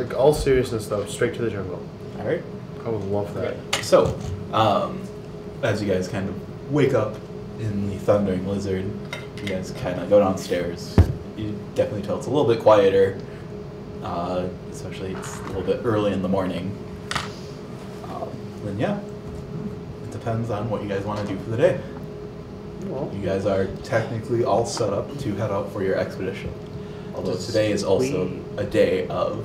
Like, all seriousness, though, straight to the jungle. All right. I would love that. Okay. So, as you guys kind of wake up in the thundering blizzard, you guys kind of go downstairs. You definitely tell it's a little bit quieter, especially it's a little bit early in the morning. Then yeah, it depends on what you guys want to do for the day. Well, You guys are technically all set up to head out for your expedition. Although today is also a day of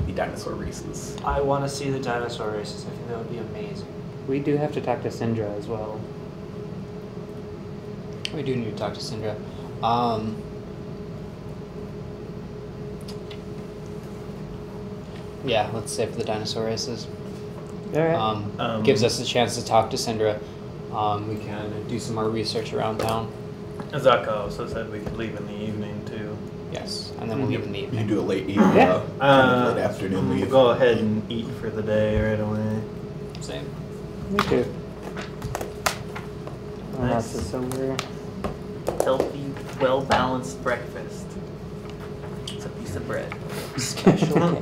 the dinosaur races. I want to see the dinosaur races. I think that would be amazing. We do have to talk to Syndra as well. We do need to talk to Syndra. Yeah, let's say for the dinosaur races. Alright. Gives us a chance to talk to Syndra. We can do some more research around town. Azaka also said we could leave in the evening too. Yes, and then we'll leave in the You evening. can do a late evening, Yeah. late afternoon We'll leave. go ahead and eat for the day right away. Same. Me too. And Nice. that's a silver. Healthy, well-balanced breakfast. It's a piece of bread. Special.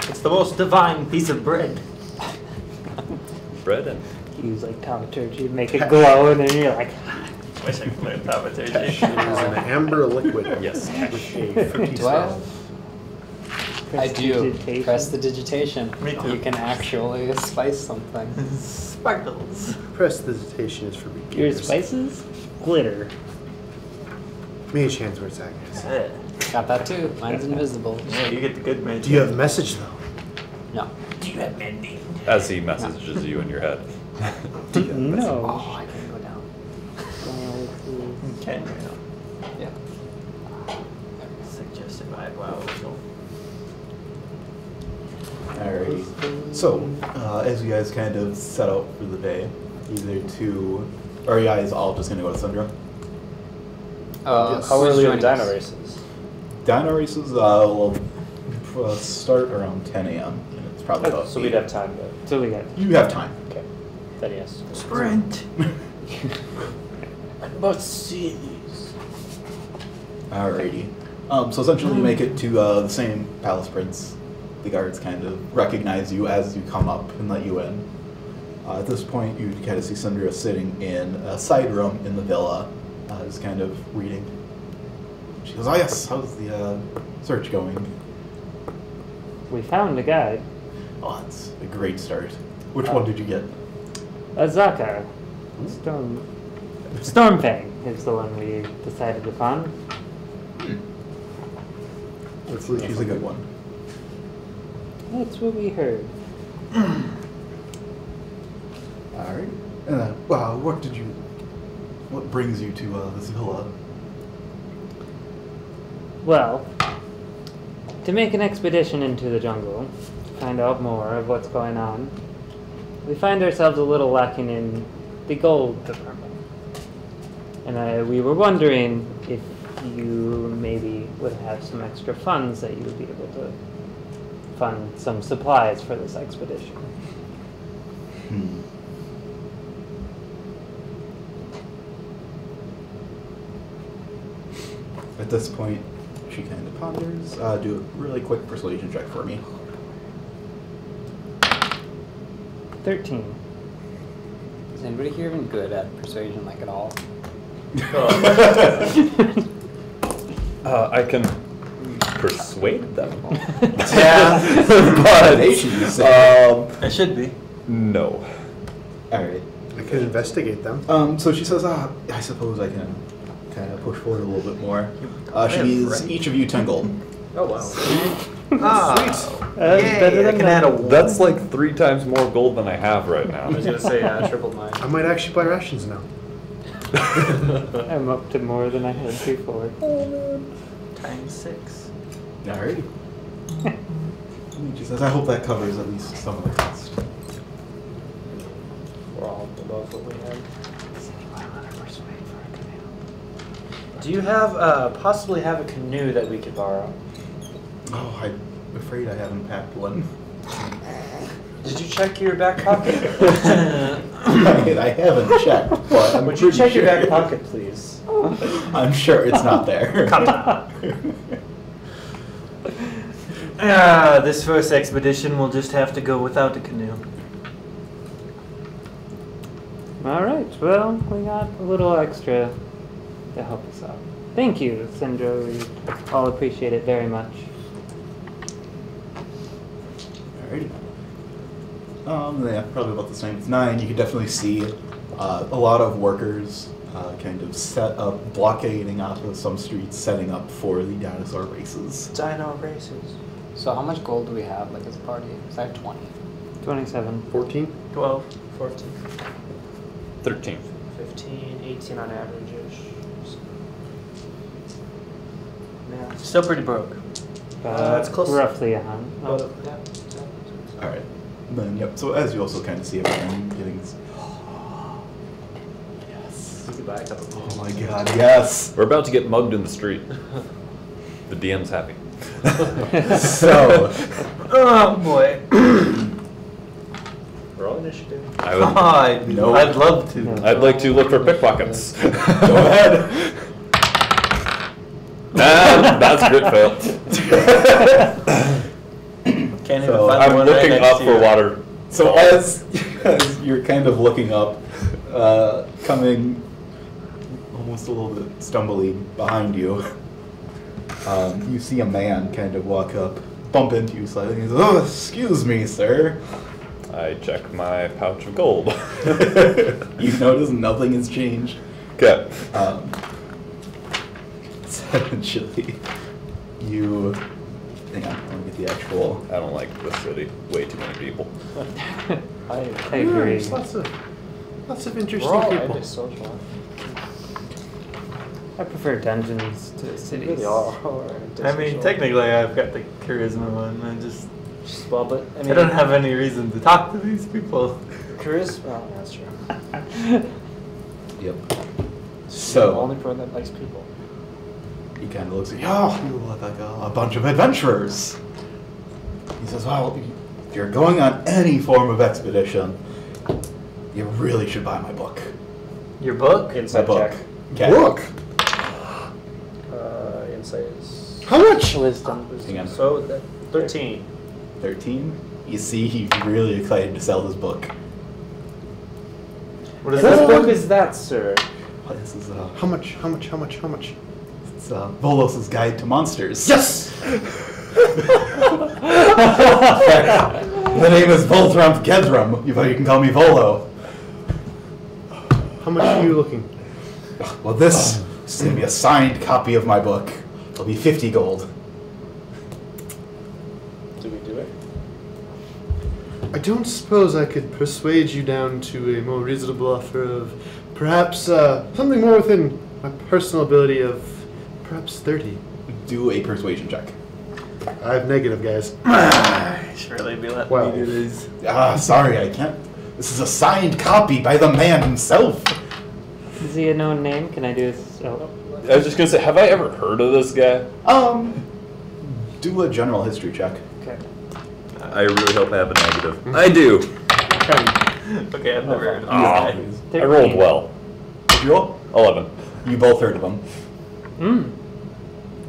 It's the most divine piece of bread. Bread and Use like taumaturgy, make it glow, and then you're like, Wish I could learn thaumaturgy. it is an amber liquid. yes. With a fruity Do I? smell. I do. Prestidigitation. Press the digitation. Me too. You can actually spice something. Sparkles. Prestidigitation is for your beginners. spices? Glitter. Mage hands where it's at, guys. Yeah. Got that too. Mine's invisible. Yeah, you get the good magic. Do you have message, though? No. Do you have mending? As he messages you in your head. Do you have message? No. Oh, I can go down. Okay. Yeah. Suggested by wow. Alrighty. So, as you guys kind of set out for the day, either to, or are you guys all just gonna go to Sundra? Yes. How who's early are the joining dino us? races? Dino races will start around 10 a.m. and it's probably about So 8. we'd have time to. So we got. You have time. Okay. Then yes. Sprint. But see these. Alrighty. So essentially you make it to the same palace prince. The guards kind of recognize you as you come up and let you in. At this point, you kind of see Sundra sitting in a side room in the villa, just kind of reading. She goes, "Oh yes, how's the search going?" We found a guide. Oh, that's a great start. Which one did you get? Azaka. Stormfang is the one we decided upon. She's a good one. That's what we heard. Alright. Wow, what brings you to this villa? Well, to make an expedition into the jungle, to find out more of what's going on, we find ourselves a little lacking in the gold department. And we were wondering if you maybe would have some extra funds that you would be able to fund some supplies for this expedition. At this point, she kind of ponders. Do a really quick persuasion check for me. 13. Is anybody here even good at persuasion, like at all? I can persuade them. Yeah. But It should be. no. Alright. I can investigate them. So she says, I suppose I can kind of push forward a little bit more. She's each of you 10 gold. Oh wow. Sweet. Better I than can add a one. That's like 3 times more gold than I have right now. I was gonna say I tripled mine. I might actually buy rations now. I'm up to more than I had before. Times 6. Alrighty. She says, I hope that covers at least some of the cost. We're all below what we had. Do you have possibly have a canoe that we could borrow? Oh, I'm afraid I haven't packed one. Did you check your back pocket? I haven't checked, but I'm Would you pretty check your back sure. pocket, please? I'm sure it's not there. Come on. This first expedition will just have to go without a canoe. All right. Well, we got a little extra to help us out. Thank you, Sindra. We all appreciate it very much. Alrighty. Yeah, probably about the same. It's 9. You can definitely see a lot of workers kind of set up, blockading off of some streets, setting up for the dinosaur races. Dino races. So how much gold do we have, like, as a party? Because I have 20. 27. 14? 12, 14, 13. 15, 18 on average-ish. Yeah. Still pretty broke. It's close. Roughly, huh? Oh. Yeah. Alright. Then, yep. So as you also kind of see everyone getting... Yes. You could buy a couple of Oh my god, yes! We're about to get mugged in the street. The DM's happy. So... Oh boy. Roll initiative. No. I'd love to. I'd like to look for pickpockets. Go ahead! That's a good fail. Can't even So, find the I'm one right looking next up to for you. water. So as you're kind of looking up, coming almost a little bit stumbly behind you, you see a man kind of walk up, bump into you slightly, and he says, "Oh, excuse me, sir." I check my pouch of gold. You notice nothing has changed. Okay. Essentially, you... Hang on, let me get the actual... I don't like this city. Way too many people. I agree. There's lots of interesting people. I prefer dungeons to cities. Really are. I mean, technically, I've got the charisma one. Well, but I mean, I don't have any reason to talk to these people. charisma. Oh, that's true. Yep. The So... only person that likes people. He kind of looks at you. Oh, you look like a bunch of adventurers. He says, well, if you're going on any form of expedition, you really should buy my book. Your book? My Inside book. check. Okay. Book? Insight is. How much? Wisdom. Hang on. So, 13. 13. You see, he's really excited to sell this book. What is What this book book? is that, sir? This is How much? it's Volos' Guide to Monsters. Yes! The name is Voltramp Gedrum, but you can call me Volo. How much are you looking? Well, this is going to be a signed copy of my book. It'll be 50 gold. Do we do it? I don't suppose I could persuade you down to a more reasonable offer of perhaps something more within my personal ability of perhaps 30. Do a persuasion check. I have negative, guys. I should really be letting Well. me do this. Sorry, I can't. This is a signed copy by the man himself. Is he a known name? Can I do this? Oh. I was just gonna say, have I ever heard of this guy? Do a general history check. Okay. I really hope I have a negative. I do. Okay, I've never heard of Ah, this I rolled well. Did you roll? 11. You both heard of him.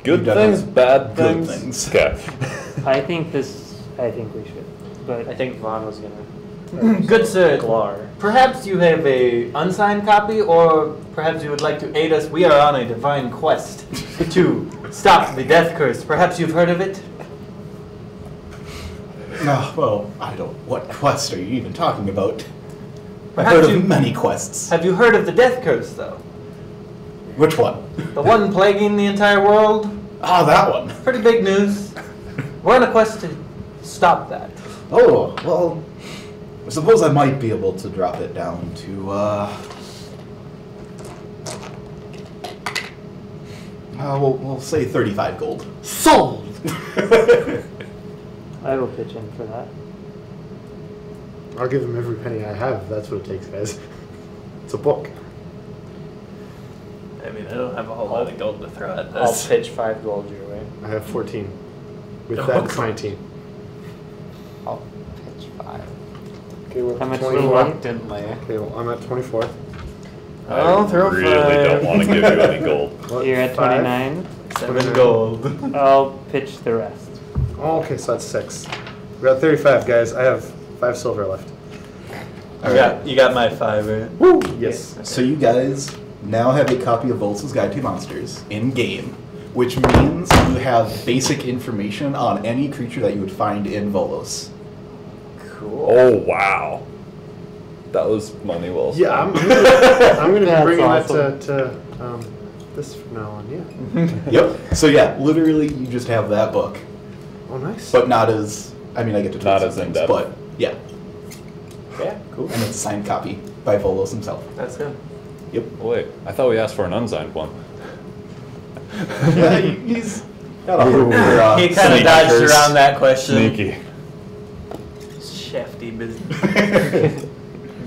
Good You've done things, good bad things. things. Okay. I think we should. But I think Vaughn was gonna. guy. Good sir, Glar. perhaps you have a unsigned copy, or perhaps you would like to aid us. We are on a divine quest to stop the death curse. Perhaps you've heard of it? Well, I don't. What quest are you even talking about? I've Perhaps heard you- of many quests. Have you heard of the death curse, though? Which one? The one plaguing the entire world? Ah, that one. Pretty big news. We're on a quest to stop that. Oh, well, I suppose I might be able to drop it down to, we'll say 35 gold. Sold! I will pitch in for that. I'll give him every penny I have. That's what it takes, guys. It's a book. I mean, I don't have a whole lot of gold to throw at I'll this. pitch 5 gold your way. I have 14. With that, it's 19. I'll pitch 5. Okay, we're How much 24. do you want? Reluctantly. Okay, well, I'm at 24. I'll throw I really 5. don't want to give you any gold. What? You're at 5? 29. 7 gold. I'll pitch the rest. Oh, okay, so that's 6. We're at 35, guys. I have 5 silver left. You got my 5, right? Woo! Yes. So you guys now have a copy of Volus' Guide to Monsters in-game, which means you have basic information on any creature that you would find in Volos. Cool. Oh, wow. That was money well spent. Yeah, I'm gonna be That's bringing awesome. that to this from now on. Yeah. Yep. So yeah, literally you just have that book, Oh, nice. but not as, I mean, I get to Not tweak as some things, in-depth. but yeah. Yeah, cool. And it's a signed copy by Volos himself. That's good. Yep. Oh, wait, I thought we asked for an unsigned one. Yeah, he's got a for, He kind of sneakers. dodged around that question. Sneaky. Shafty business.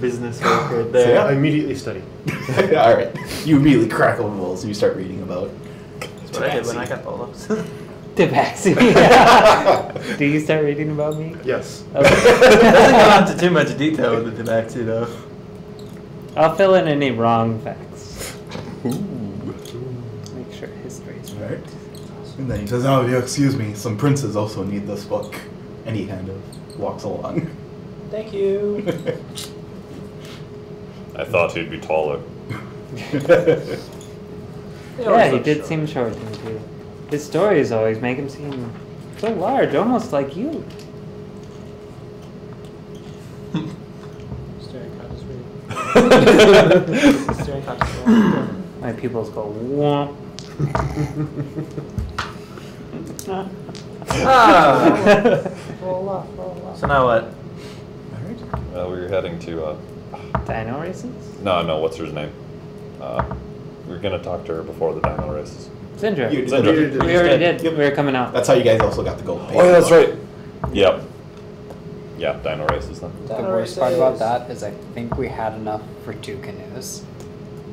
Business work right there. So, yeah. I immediately study. All right. You immediately crack open Volos and you start reading about. That's what I did when I got Bolos. Tabaxi. Do you start reading about me? Yes. Doesn't go into too much detail with the Tabaxi though. I'll fill in any wrong facts. Ooh. Make sure history's All right. right. And then he says, "Oh, yeah, excuse me. Some princes also need this book." And he kind of walks along. Thank you. I thought he'd be taller. Yeah, he did seem short to me too. His stories always make him seem so large, almost like you. My pupils go womp. So now what? All right. We were heading to, Dino races? no, what's her name? We were gonna talk to her before the dino races. Syndra. You- Syndra. We already did. Yep. We were coming out. That's how you guys also got the gold. Oh, yeah, that's right. Yep. Yeah, dino races then. The worst part about that is I think we had enough for 2 canoes.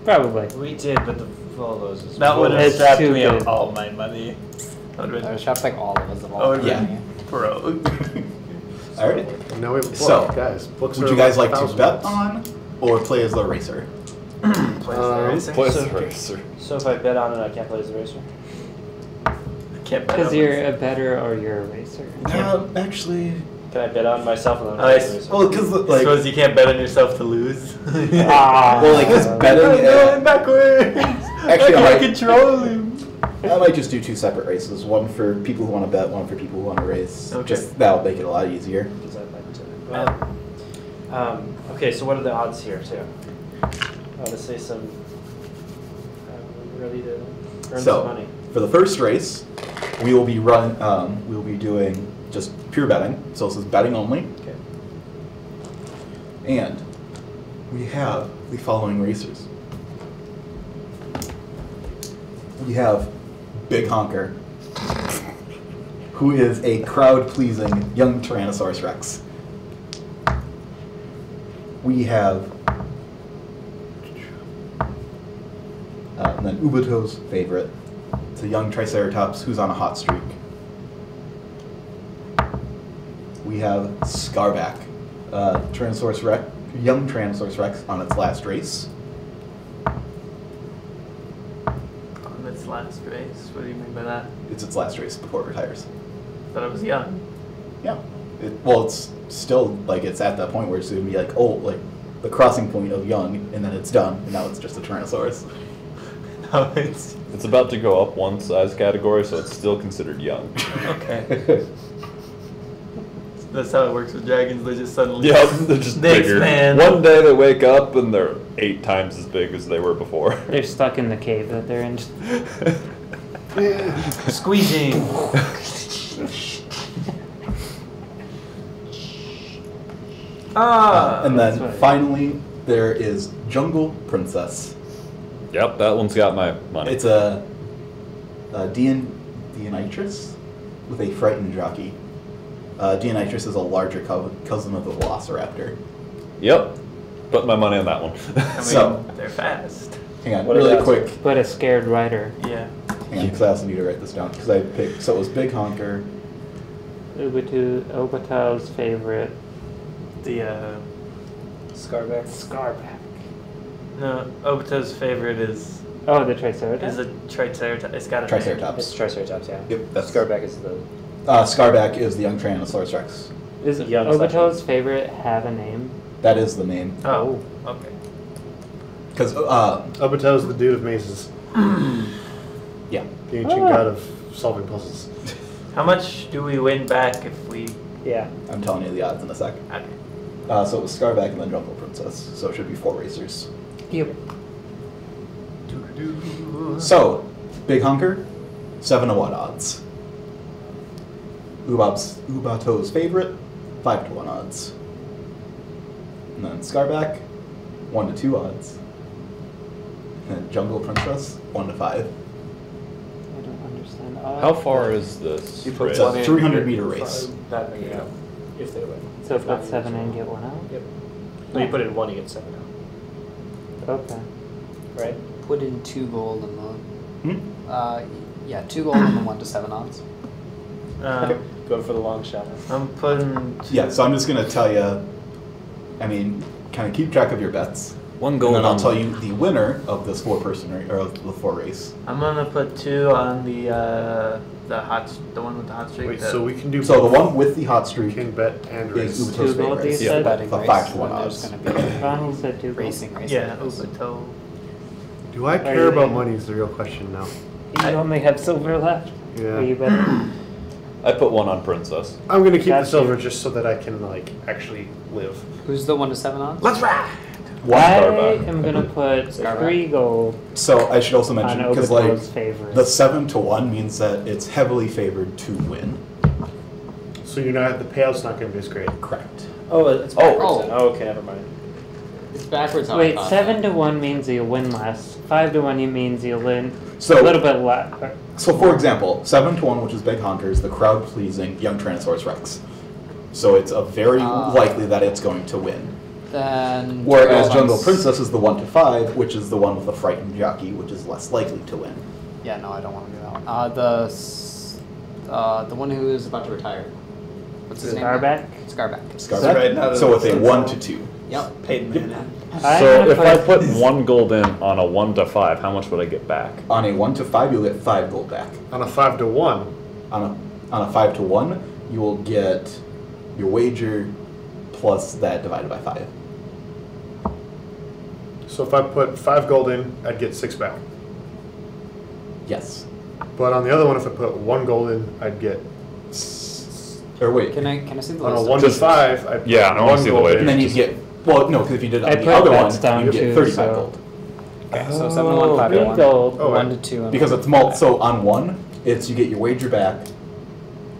Probably. We did, but the Volos is That would have It's strapped too me good. of all my money. That would I have was shocked like all of us of all Oh, the yeah. money. been broke. All right. And now we have a book, So, guys. Books Would are you guys like to 1,000 bet bucks. on or play as the racer? Play So- the racer. So if I bet on it, I can't play as a racer. I can't bet Because on you're myself. a better or you're a racer. Actually, Can I bet on myself and then Oh, play I as a s- racer? well, because I like, suppose you can't bet on yourself to lose. well, like, because betting. I'm going backwards. Actually, I I can't might- control him. I might just do 2 separate races. One for people who want to bet, one for people who want to race. Okay. Just that'll make it a lot easier. Because I'd like to. Well, okay, so what are the odds here, too? Honestly, some. Ready to earn So, some money. for the first race, we will be doing just pure betting. So this is betting only. Okay. And we have the following racers. We have Big Honker, who is a crowd-pleasing young Tyrannosaurus Rex. We have and then Ubato's favorite. It's a young Triceratops who's on a hot streak. We have Scarback, Tyrannosaurus Rex, young Tyrannosaurus Rex on its last race. On its last race. What do you mean by that? It's its last race before it retires. Thought it was young. Yeah. Well, it's still like it's at that point where it's going to be like old, like the crossing point of young, and then it's done, and now it's just a Tyrannosaurus. No, it's It's about to go up one size category, so it's still considered young. okay. That's how it works with dragons. They just suddenly Yeah, they're just they bigger. expand. One day they wake up and they're 8 times as big as they were before. They're stuck in the cave that they're in. Squeezing. And that's then right. finally, there is Jungle Princess. Yep, that one's got my money. It's a Dionytrus with a frightened jockey. Dionytrus is a larger cousin of the Velociraptor. Yep, put my money on that one. I mean, So- they're fast. Hang on, What are really the odds? quick. But a scared rider. Yeah. Hang on, because I also need to write this down. Because I picked, so it was Big Honker. Obato's favorite. The Scarback. Scarback. no, Obito's favorite is Oh, the Triceratops? a Triceratops. It's got a Triceratops. It's Triceratops, yeah. Yep, that's Scarback is the Scarback is the young Tyrannosaurus Rex. Is Young Obito's favorite have a name? That is the name. Oh, okay. Because, Obito's the dude of mazes. yeah. The ancient god of solving puzzles. How much do we win back if we? Yeah. I'm telling you the odds in a sec. Okay. So it was Scarback and then Jungle Princess. So it should be 4 racers. Yep. So, Big Hunker, 7-to-1 odds. Ubato's favorite, 5-to-1 odds. And then Scarback, 1-to-2 odds. And then Jungle Princess, 1-to-5. I don't understand. How far is this? You put It's race? a 300-meter race. That many, if they win. So If not, put you 7 lose and one. get 1 out? Yep. No, you put in 1, you get 7 out. Okay. Right? Put in 2 gold in the. Hmm? Yeah, 2 gold in the 1 to 7 odds. Go for the long shot. I'm putting. Yeah, so I'm just going to tell you, I mean, kind of keep track of your bets. 1 And gold. then I'll on tell you the winner of this 4-person race, or of the 4 race. I'm gonna put 2 on the one with the hot streak. Wait, the- so we can do So the both. one with the hot We streak can bet and is race. Ubato's 2 gold, favorite. you Yeah, said? Betting the race, 5-to-1 and there's odds. going to be Ronnie said 2 gold. racing. Yeah, race. Ubato. Do I care you about in? money is the real question now. You only have silver left. Yeah. Are you better? I put 1 on Princess. I'm gonna keep the Gotcha. silver just so that I can like actually live. Who's the 1 to 7 odds? Let's ride! One I Scarback. am gonna put Scarback. 3 gold So I should also on mention, because like, Obito's favorite. the 7-to-1 means that it's heavily favored to win. So you're not the payout's not gonna be as great. Correct. Oh, it's backwards Oh. then. Oh, okay, never mind. It's backwards on Wait, 7 to 1 means you'll win less. 5 to 1 means you'll win So- a little bit less. So for example, 7-to-1, which is Big Hunker, is the crowd-pleasing young Tyrannosaurus Rex. So it's a very likely that it's going to win. Then. Whereas 2 Jungle odds. Princess is the 1-to-5, which is the one with the frightened jockey, which is less likely to win. Yeah, no, I don't want to do that one. The one who is about to retire. What's his name? Scarback? Scarback. Scarback. Right now, So with a that's 1-to-2. Yep. Peyton Manning. I'm So gonna if I put 1 gold in on a 1 to 5, how much would I get back? On a 1-to-5, you'll get 5 gold back. On a 5-to-1, On a 5-to-1, you will get your wager plus that divided by 5. so if I put 5 gold in, I'd get 6 back. Yes. But on the other one, if I put 1 gold in, I'd get Or wait. Can I see the on a list? 1-to-5. I'd Yeah, put I wanna 1 see the gold wager. in. And then you get, well, no, because if you did it I on the put other bets one, down you get too, 35 so- gold. Okay, so 7 to 1, 5 to 1. Gold. Oh, 1 to wait. 2. And Because 1 it's to multi, 5. so on one, it's you get your wager back,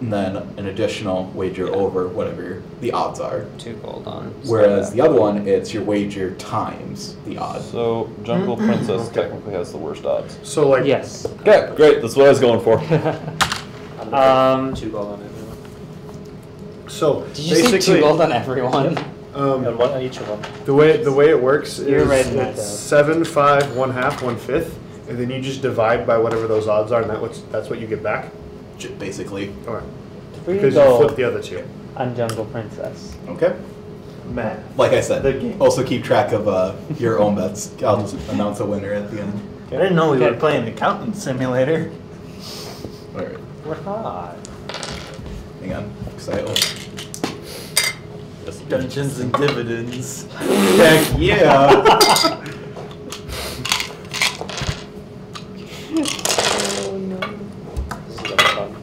and then an additional wager over whatever the odds are. 2 gold on. Whereas Scarback. the other one, it's your wager times the odds. So Jungle Princess technically has the worst odds. So like Yes. Okay, great. That's what I was going for. I'm gonna put 2 gold on it. so Did you say 2 basically, gold on everyone? And 1 on each of them. the way it works You're is writing that it's down. 7, 5, 1/2, 1/5, and then you just divide by whatever those odds are, and that's what you get back. Basically. Okay. 3 Because you flip gold the other two. on Jungle Princess. Okay. Man. Like I said, The game. also keep track of your own bets. I'll just announce a winner at the end. I didn't know we Okay. were playing Accountant Simulator. All right. We're not. Hang on. Excited. Dungeons and Dividends. Heck yeah. This is gonna be fun.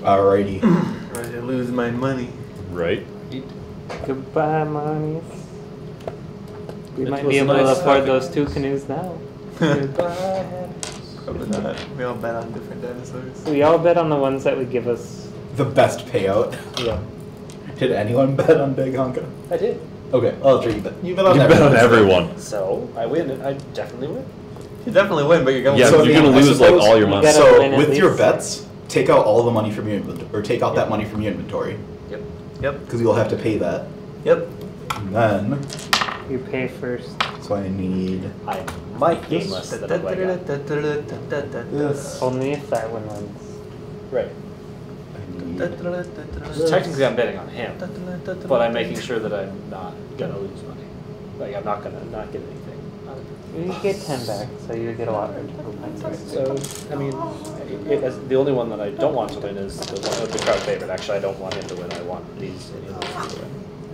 Alrighty. Ready to lose my money. Right? Goodbye, monies. We It might was be a able to nice afford talking. those 2 canoes now. Probably not. We all bet on different dinosaurs. We all bet on the ones that would give us. The best payout. Yeah. Did anyone bet on Big Honka? I did. Okay, I'll let you bet. You bet on You bet on everyone. So, I win. I definitely win. You definitely win, but you're gonna Yeah, So, you're gonna I lose like suppose all your you money. gotta So win at with your least. bets, take out all the money from your inventory, or take out that money from your inventory, Yep. Yep. because you'll have to pay that. Yep. And then, You pay first. so I need I might gain less than what I got. this. Only if that one wins. Right. I need So technically, I'm betting on him, but I'm making sure that I'm not gonna lose money. Like I'm not gonna not get anything out of it. You get 10 back, so you get a lot. So, I mean, the only one that I don't want to win is the crowd favorite. Actually, I don't want him to win. I want these to win.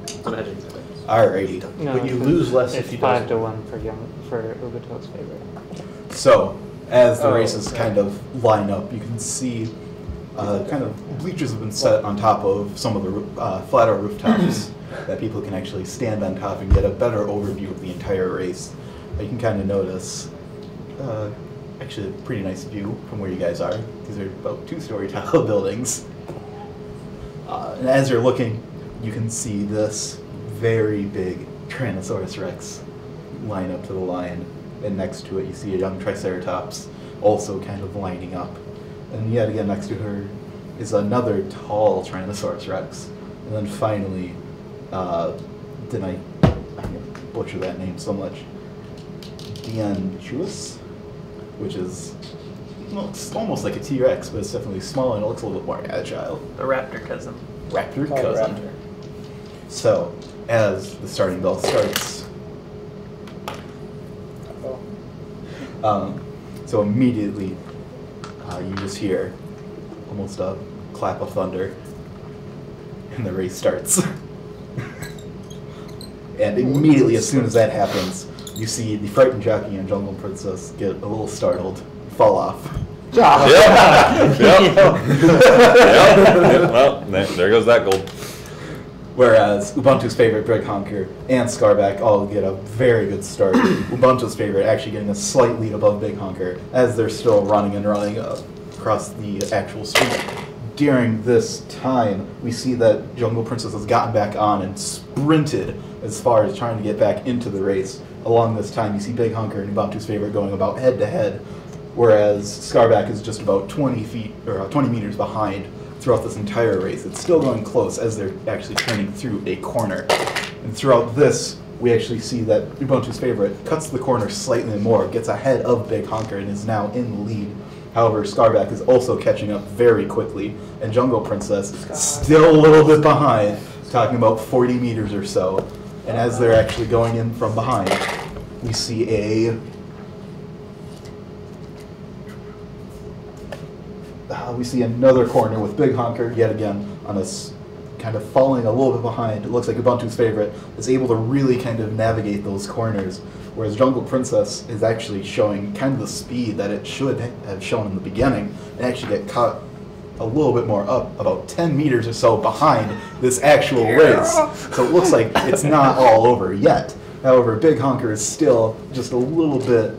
So I'm hedging the things. Alrighty. No, But you lose less it's if you 5 to don't. 1 for Ubato's favorite. So, as the Oh, races okay. kind of line up, you can see kind of bleachers have been set on top of some of the flatter rooftops that people can actually stand on top and get a better overview of the entire race. You can kind of notice actually a pretty nice view from where you guys are. These are about 2-story tall buildings. And as you're looking, you can see this very big Tyrannosaurus Rex line up to the line. And next to it, you see a young Triceratops also kind of lining up. And yet again, next to her is another tall Tyrannosaurus Rex. And then finally, I'm going to butcher that name so much, Dianchuus, which is, well, it's almost like a T-Rex, but it's definitely smaller and it looks a little bit more agile. The raptor cousin. Raptor Call it cousin. Raptor. So, as the starting bell starts, so immediately you just hear almost a clap of thunder, and the race starts. And immediately, as soon as that happens, you see the frightened jockey and Jungle Princess get a little startled, fall off. Yep. Well, there goes that gold. Whereas Ubuntu's favorite, Big Honker, and Scarback all get a very good start. Ubuntu's favorite actually getting a slight lead above Big Honker as they're still running across the actual street. During this time, we see that Jungle Princess has gotten back on and sprinted as far as trying to get back into the race. Along this time, you see Big Honker and Ubuntu's favorite going about head-to-head, whereas Scarback is just about 20 meters behind throughout this entire race. It's still going close as they're actually turning through a corner. And throughout this, we actually see that Ubuntu's favorite cuts the corner slightly more, gets ahead of Big Honker, and is now in the lead. However, Scarback is also catching up very quickly, and Jungle Princess still a little bit behind, talking about 40 meters or so. And as they're actually going in from behind, we see another corner with Big Honker yet again on us, kind of falling a little bit behind. It looks like Ubuntu's favorite is able to really kind of navigate those corners, whereas Jungle Princess is actually showing kind of the speed that it should have shown in the beginning, and actually get caught a little bit more up, about 10 meters or so behind this actual race. So it looks like it's not all over yet. However, Big Honker is still just a little bit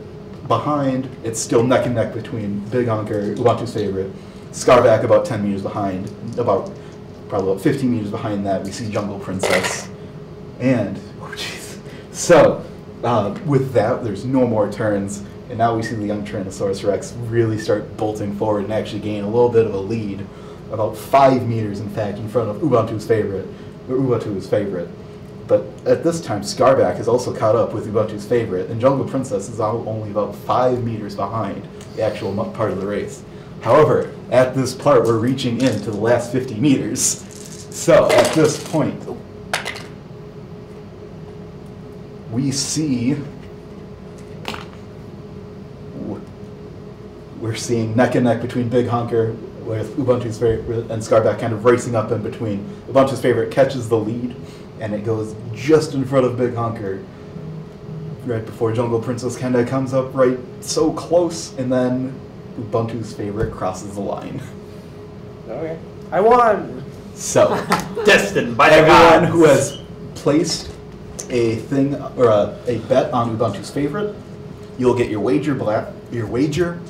behind. It's still neck and neck between Big Honker, Ubuntu's favorite, Scarback about 10 meters behind, probably about 15 meters behind that, we see Jungle Princess. And, oh jeez. So, with that, there's no more turns, and now we see the young Tyrannosaurus Rex really start bolting forward and actually gain a little bit of a lead, about 5 meters, in fact, in front of Ubuntu's favorite. But at this time, Scarback is also caught up with Ubuntu's favorite, and Jungle Princess is only about 5 meters behind the actual part of the race. However, at this part, we're reaching into the last 50 meters. So, at this point, we're seeing neck and neck between Big Honker with Ubuntu's favorite and Scarback kind of racing up in between. Ubuntu's favorite catches the lead, and it goes just in front of Big Honker right before Jungle Princess kind of comes up right so close, and then Ubuntu's favorite crosses the line. Okay. I won! So, Destined by the everyone gods. who has placed a thing or a bet on Ubuntu's favorite, you'll get your wager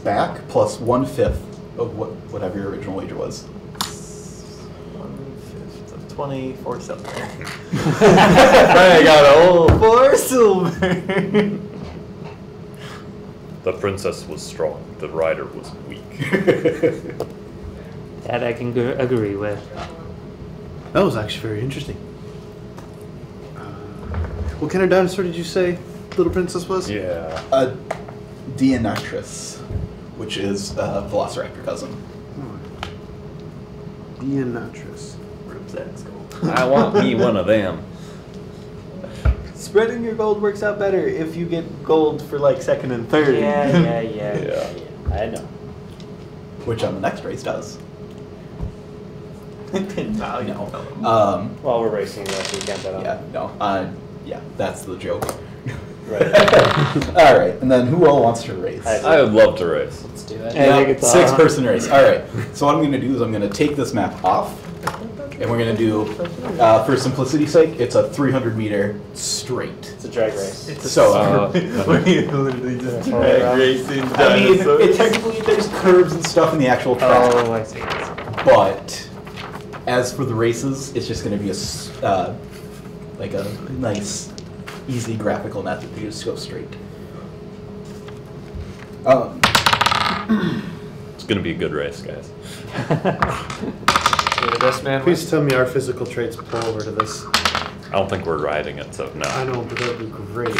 back plus 1/5 of whatever your original wager was. 1/5 of 24 silver. I got a whole 4 silver. The princess was strong. The rider was weak. That I can agree with. That was actually very interesting. What kind of dinosaur did you say Little Princess was? Yeah. A Dianatris, which is a Velociraptor cousin. Dianatris. Rip that skull. I want me one of them. spreading your gold works out better if you get gold for like second and third. Yeah. I know. Which on the next race does. No. While we're racing, we can't bet on. Yeah, no. Yeah, that's the joke. Right. All right, and then who all wants to race? I would love to race. Let's do it. I think it's 6-person race. All right. So what I'm going to do is I'm going to take this map off, and we're going to do, for simplicity's sake, it's a 300-meter straight. It's a drag race. So, We're literally just drag racing I mean, dinosaurs. technically there's curves and stuff in the actual track, Oh, I see. but as for the races, it's just going to be like a nice, easy graphical method to just go straight. It's gonna be a good race, guys. You're the best man. Please tell me our physical traits pull over to this. I don't think we're riding it, so I no. know, but that'd be great.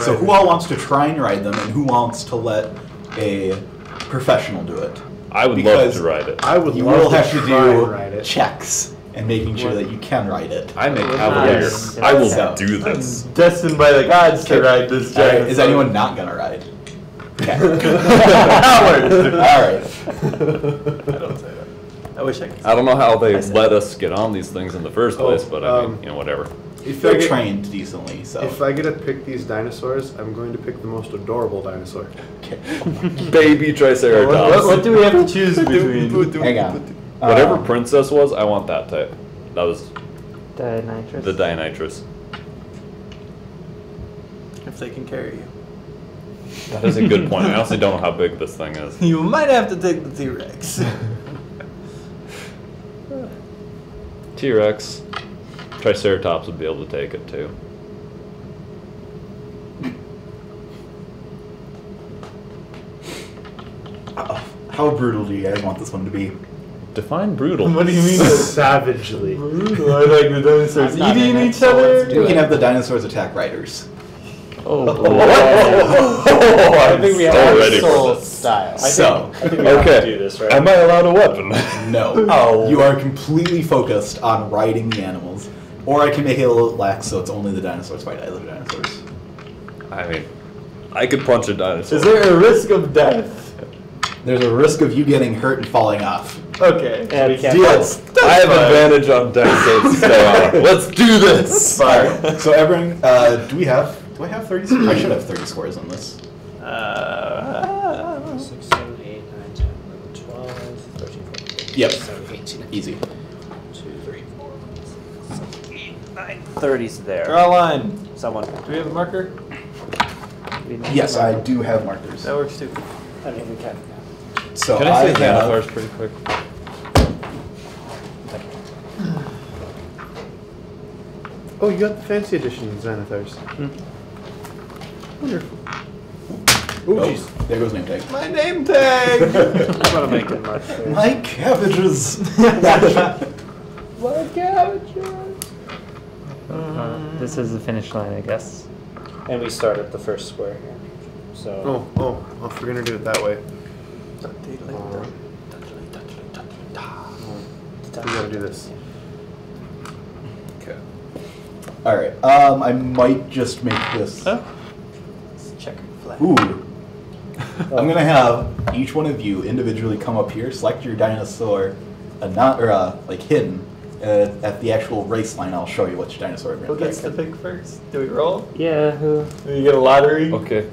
So who all wants to try and ride them, and who wants to let a professional do it? I would love Because to ride it. I would You love will have to try and do ride it. checks and making sure that you can ride it. I'm a cavalier. Nice. I will So- do this. Destined by the gods to ride this All right, giant. is anyone not gonna ride? Okay. Howard. All right. I don't say that. I wish I could. I don't know how they I said let us get on these things in the first place, but I mean, whatever. If I They're get, trained decently, so. if I get to pick these dinosaurs, I'm going to pick the most adorable dinosaur. Baby Triceratops. What do we have to choose between? Hang on. Whatever princess was, I want that type. That was Dinitrous. the Dinitrous. If they can carry you. That is a good point. I honestly don't know how big this thing is. You might have to take the T-Rex. T-Rex. Triceratops would be able to take it too. How brutal do you guys want this one to be? Define brutal. What do you mean? Savagely. Brutal. I like the dinosaurs I'm not eating in it, each so other. let's do We can it. have the dinosaurs attack riders. Oh, I think we have so our ready soul for this. style. So, I think we have to do this, right? Am I allowed a weapon? no. Oh. You are completely focused on riding the animals. Or I can make it a little lax so it's only the dinosaurs fight other dinosaurs. I mean, I could punch a dinosaur. Is there a risk of death? There's a risk of you getting hurt and falling off. Okay. Yeah, we can't. Yes. I have advantage on deck, so stay on. Let's do this. Alright, so everyone, do I have 30? I should have 30 scores on this. 6, 7, 8, 9, 10, 11, 12, 13, 14, Yep. 17, 18, Easy. 2, 3, 4, 6, 8, 9. 30's there. Draw a line. Someone. Do we have a marker? Yes, I do have markers. That works too. I mean, we can. So Can I see have- Xanathars pretty quick? Oh, you got the fancy edition Xanathars. Wonderful. Oh, Oh, jeez. there goes name tag. My name tag. I'm gonna make it much bigger. My cabbages. This is the finish line, I guess. And we start at the first square here. So. Oh, if we're gonna do it that way, we gotta do this. Okay. All right. I might just make this. Checkered flag. Ooh. I'm gonna have each one of you individually come up here, select your dinosaur, like hidden. At the actual race line, I'll show you which dinosaur we're Who gonna gets pick. to pick first? Do we roll? Yeah, who? Do we get a lottery? Okay.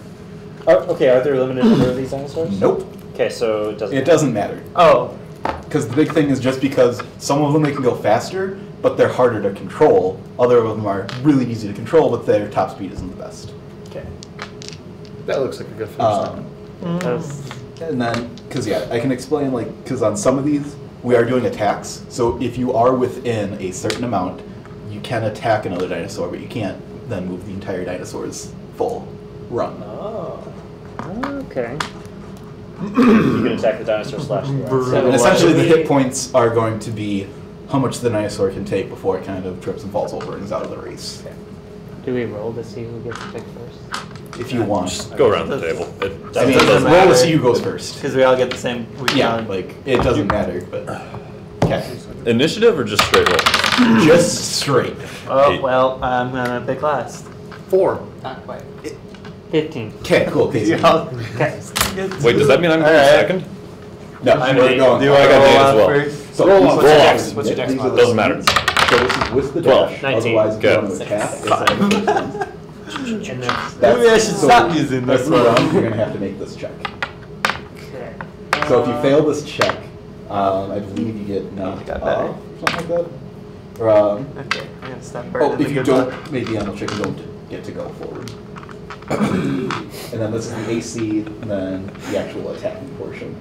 Okay, are there a limited number of these dinosaurs? Nope. Okay, so it doesn't. It doesn't matter. Oh. Because the big thing is just because some of them they can go faster, but they're harder to control. Other of them are really easy to control, but their top speed isn't the best. Okay. That looks like a good finish line. That's- And then, because I can explain, because on some of these, we are doing attacks. So if you are within a certain amount, you can attack another dinosaur, but you can't then move the entire dinosaur's full run. Oh. Okay. You can attack the dinosaur slash the rats. So And essentially, the what- hit points are going to be how much the dinosaur can take before it kind of trips and falls over and is out of the race. Do we roll to see who gets to pick first? If you want. Just go around the table. I mean, Doesn't roll matter. to see who goes first. Because we all get the same. Yeah, like, it doesn't matter, but. Okay. Initiative or just straight roll? Just straight. Oh, Eight. well, I'm gonna pick last. 4. Not quite. 15. Okay, cool. Okay, so- Okay. Wait, does that mean I'm going second? no, I we're mean, going. do I I got roll D as out well. first? So Roll these off. are What's your the- dex? What's your dex these are mod? the- Doesn't matter. So this is with the 12. dash. 19. Otherwise, if you Good. want to attack, it's And then, Maybe I should stop using this this round. one. You're gonna have to make this check. okay. So if you fail this check, I believe you get knocked got off, better. something like that. Or, Okay, I'm gonna stop burning oh, the if you good don't, luck. maybe on the check you don't get to go forward. And then this is the AC, and then the actual attacking portion.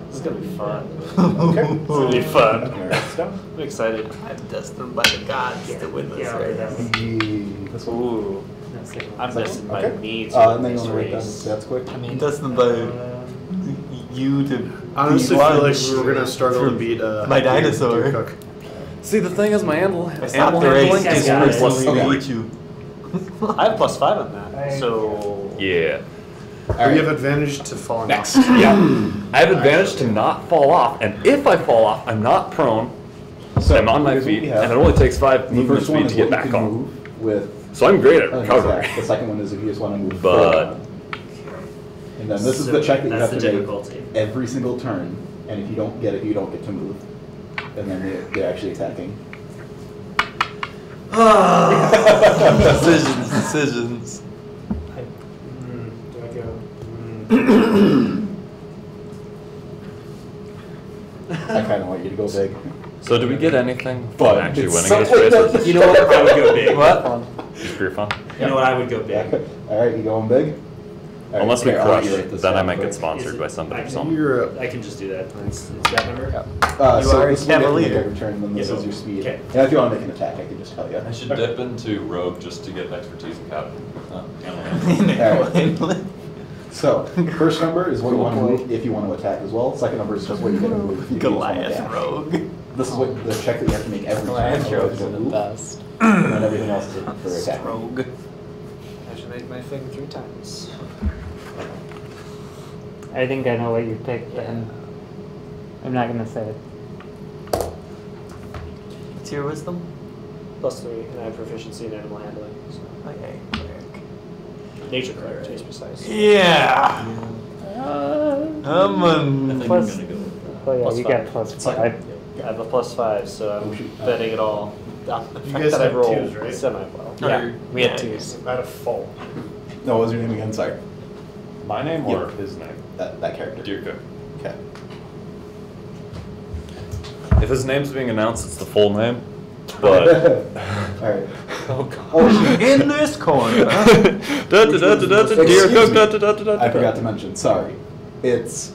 This is gonna be fun. Okay. It's gonna be fun. Alright, so, I'm excited. I'm destined by the gods to win this Yeah, I'll do that race. one. this one. Ooh. That's the I'm Second? destined by Okay. me to And win then you this want to write down race. the stats quick? I'm destined by you to Honestly, be feel like lunch we were gonna struggle to for beat my dinosaur. Deer Cook. See, the thing is, my animal Stop the race. I Just got it. personally Okay. beat you. I have +5 on that. So Yeah. But you have advantage to falling Next. off. Yeah. I have advantage to not fall off, and if I fall off, I'm not prone. So, I'm on my here's what feet, we have. and it only takes 5 The movement first one speed is to get what you back can on. move with So I'm great at an recovery. attack. The second one is if you just want to move But- forward. And then this is the check that you That's have the to difficulty. make every single turn, and if you don't get it, you don't get to move. And then they're actually attacking. Decisions. Do I go? I kind of want you to go big. So do we get anything But from actually it's winning something this race? that- or is You know what? I would go big. What? Just for your fun? You know what? I would go big. All right, you going big? All right, Unless we here, I'll let crush, you write this then I down might quick. get sponsored by somebody or something. You're up. I can just do that. It's that number? You So are a this is what you have to make cavalier. every turn, then this Yeah. is your speed. Okay. And if you want to make an attack, I can just tell you. I should dip into Rogue just to get expertise in cat. Alright. So, first number is what you want to move if you want to attack as well. Second number is just what you're going to move if you just want to Goliath dash. rogue. This is what the check that you have to make every time. Goliath otherwise rogues are you'll the move, best. And then everything else is for attacking. Rogue. I should make my thing 3 times. I think I know what you picked, then. I'm not gonna say it. What's your wisdom? +3, and I have proficiency in animal handling. So. Okay. Nature cleric, to be precise. Yeah. I'm I an. think Plus- I'm gonna go with Oh yeah, Plus you five. got plus It's like- 5. I have a +5, so Oh, I'm shoot. betting it all on the You fact guys that I have rolled twos, right? semi-well. Yeah, we had Yeah. 2s. Out of full. No, what was your name again? Sorry. My name or his name? That character. Deer Cook. Okay. If his name's being announced, it's the full name. But Alright. oh god. Oh, In this corner. Deer Cook. I forgot to mention, sorry. It's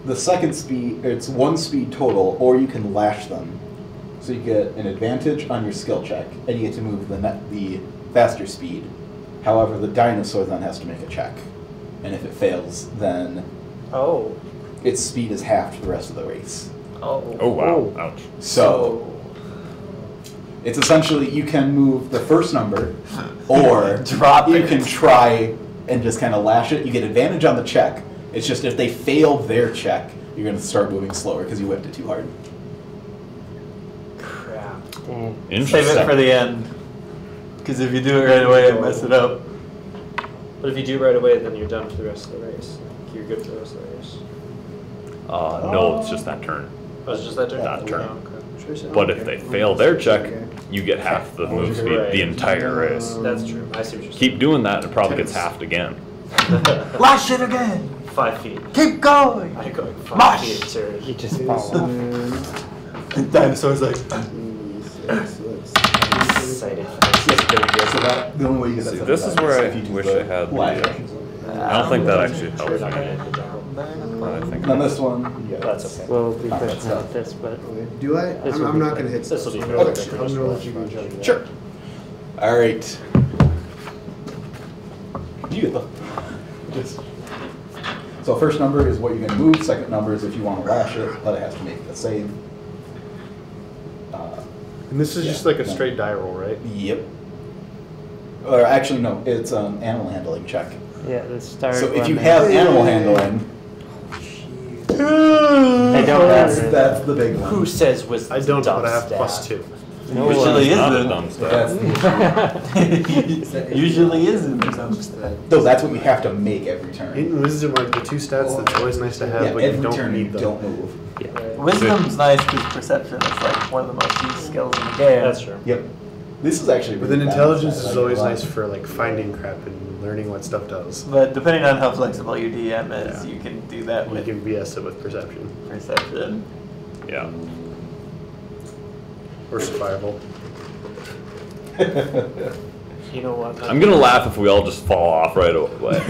the second speed, it's 1 speed total, or you can lash them. So you get an advantage on your skill check, and you get to move the faster speed. However, the dinosaur then has to make a check. And if it fails, then Oh. its speed is halved for the rest of the race. Oh. Oh wow. Ouch. So, it's essentially you can move the first number, or Drop you it. can try and just kind of lash it. You get advantage on the check. It's just if they fail their check, you're going to start moving slower because you whipped it too hard. Crap. Damn. Interesting. Save it for the end. Because if you do it right away, I mess it up. But if you do right away, then you're done for the rest of the race. You're good for the rest of the race. No, it's just that turn. Oh, it's just that turn? That turn. Oh, okay. But if they fail their check, you get half the move speed Right. the entire race. That's true. I see what you're saying. Keep doing that, it probably gets halved again. Lash it again. 5 feet. Keep going. I'm going 5 Mosh! feet, sir. You just fall off. Dinosaur's like. Excited. So that the only way you get that See, set this of is dice where I if you do wish the I had the, lash uh, actions. I don't think that actually helps We're not me. gonna hit the jungle. But I think And then this one, yeah, That's okay. We'll be Combat pushing stuff. out this, but Do I? This I'm, will I'm be not fun. going to hit This will be I'm good. gonna- Okay. I'm gonna let you go judge. Sure. All right. You get the. Just. So first number is what you're going to move. Second number is if you want to lash it, but it has to make a save. And this is just like a straight die roll, right? Yep. Or actually, no, it's an animal handling check. yeah, the start. So if one you is- have animal handling, I don't have it. that's the big Who one. says wisdom? I don't, but I have +2. No Usually Not a isn't. dumb stat. Usually isn't or something. No, that's what we have to make every turn. In Wisdom are the two stats that's always nice to have, Yeah, but you every don't turn you need them. don't move. Wisdom's nice because perception is like one of the most used skills in the game. That's true. Yep. This is actually. But then really intelligence balanced. I is like always it a lot. nice for like finding crap and learning what stuff does. But depending on how flexible your DM is, Yeah. you can do that You with can BS it with perception perception. Yeah. or survival. You know what? I'm gonna laugh if we all just fall off right away.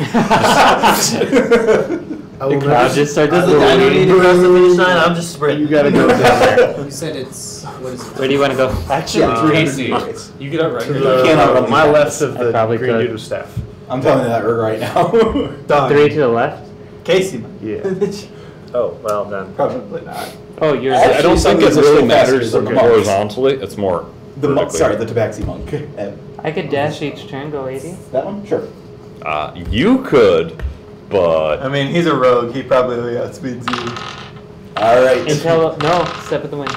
I will The crowd never- just starts I don't need to cross the finish line. I'm just You sprinting. gotta go down there. You said it's what is it? Where do you want to go? Actually, Yeah, 300 Casey. points. You get outrun. To can't outrun the, my these left guys. of I the probably green could. dude with staff. I'm telling you that right now. Done. 3 to the left? Casey. Yeah. Oh, well then. Probably not. Oh, you're. Actually, I don't some think of it these are really still faster matters than the monks. horizontally. It's more The monk, vertically. sorry, the Tabaxi monk. I could dash each turn, go 80. That one? Sure. You could, but I mean, he's a rogue. He probably outspeeds you. Alright. Until. No, step at the wind.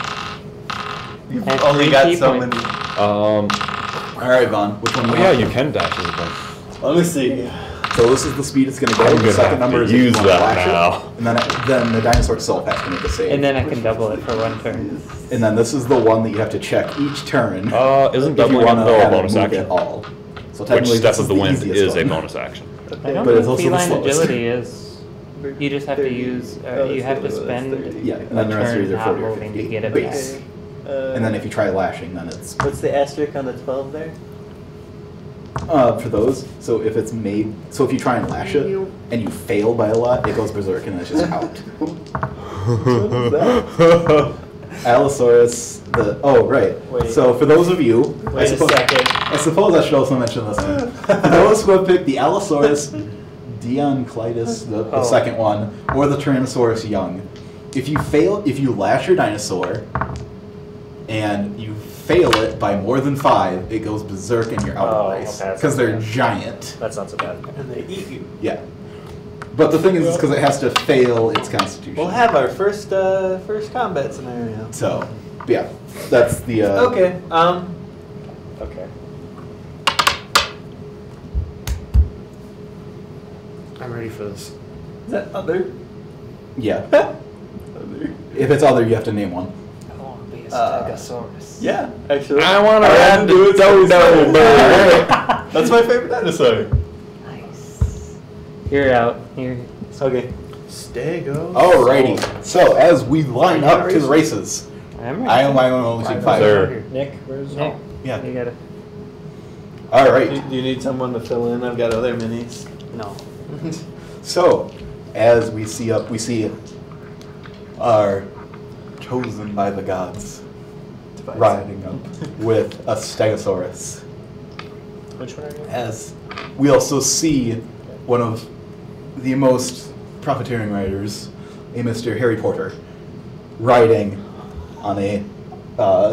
You've That's only 3 got key so points. many. Alright, Vaughn. Which one do you yeah, want? you can dash as a bunch. Let me see. So this is the speed it's going to go. I'm The gonna second have number to is if you use wanna that lash it. now. And then the dinosaur itself has to make a save. And then I can double it for 1 turn. And then this is the one that you have to check each turn. Isn't if you doubling want it to though a have it bonus move action? at all. So Which technically, step this of the wind easiest is a one. bonus action. I don't But it's think also the feline slowest. agility is. You just have to use. You have to spend Yeah, and then a the rest are turn either not 40 or moving to 50 get it base. back. And then if you try lashing, then it's What's the asterisk on the 12 there? for those. So if it's made, so if you try and lash it and you fail by a lot, it goes berserk and it's just out. Allosaurus. Right. Wait. So for those of you, Wait a second. I suppose I should also mention this one. For those who have picked the Allosaurus Dionclitus, the second one, or the Tyrannosaurus young, if you lash your dinosaur and you fail it by more than 5, it goes berserk and you're out Oh, of the race okay, that's because they're not bad. giant. That's not so bad. And they eat you. Yeah. But the thing is, because it has to fail its constitution. We'll have our first combat scenario. So, yeah, that's the. Okay. Okay. I'm ready for this. Is that other? Yeah. Other. If it's other, you have to name one. I want to be a Uh, Stegosaurus. Yeah, actually. I want to Alright, ride do the it. dodo bird. That's my favorite dinosaur. Nice. You're out. You're. Okay. Stego. Alrighty. So as we line up to the races, I'm ready. I am my own only team fighter. Sir. Nick, where's Nick, Yeah. you gotta. All right. Do you need someone to fill in? I've got other minis. No. So as we see our chosen by the gods riding up with a Stegosaurus. Which one are you? As we also see one of the most profiteering riders, a Mr. Harry Potter, riding on a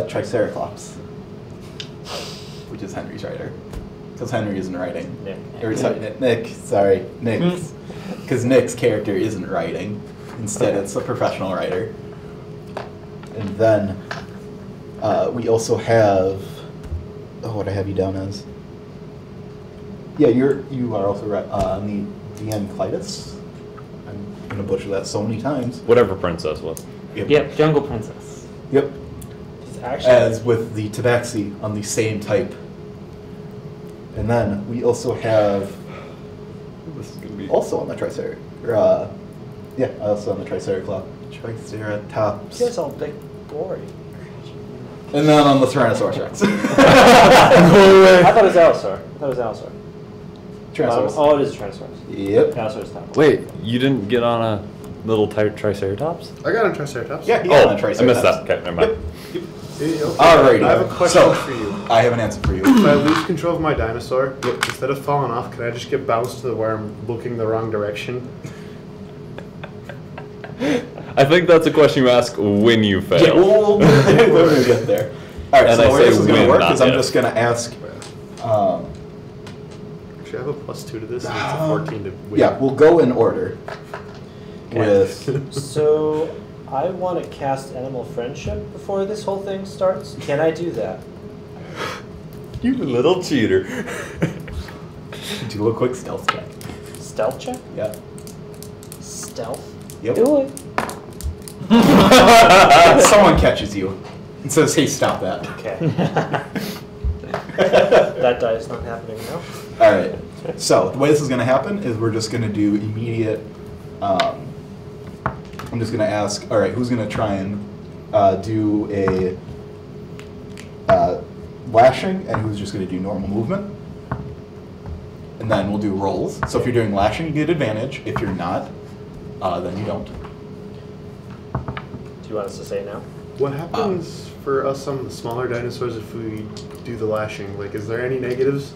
Triceratops, which is Henry's rider. Because Henry isn't riding. Nick. Or, sorry, Nick's. Because Nick's character isn't riding. Instead, it's a professional rider. And then we also have. Oh, what I have you down as? Yeah, you are also on the Dionclitus. I'm gonna butcher that so many times. Whatever princess was. Yep, Jungle Princess. Yep. It's actually. As with the Tabaxi on the same type. And then we also have This is gonna be. also on the Triceratops. Also on the Triceratops. Triceratops. You guys all big boring. And then on the Tyrannosaurus Rex. I thought it was Allosaur. Tyrannosaurus. Oh, it is a Tyrannosaurus. Yep. Allosaurus top. Wait, you didn't get on a little Triceratops? I got a Triceratops. Yeah, Oh, on a I missed Triceratops. that. Okay, never mind. Okay. Alrighty. I have a question So, for you. I have an answer for you. If I lose control of my dinosaur, instead of falling off, can I just get bounced to where I'm looking the wrong direction? I think that's a question you ask when you fail. Yeah, we're going to get there. Alright, And so I the way say this is going to win, work not is I'm if. just going to ask. Should I have a +2 to this? And it's a 14 to win. Yeah, we'll go in order. With So, I want to cast Animal Friendship before this whole thing starts. Can I do that? You little cheater. Do a quick stealth check. Stealth check? Yeah. Stealth. Yep. Do it. Someone catches you and says, "Hey, stop that." Okay. That dice not happening now. All right. So the way this is going to happen is we're just going to do immediate. I'm just going to ask. All right, who's going to try and do a lashing, and who's just going to do normal movement? And then we'll do rolls. So if you're doing lashing, you get advantage. If you're not, then you don't. Do you want us to say now? What happens for us on the smaller dinosaurs if we do the lashing? Like, is there any negatives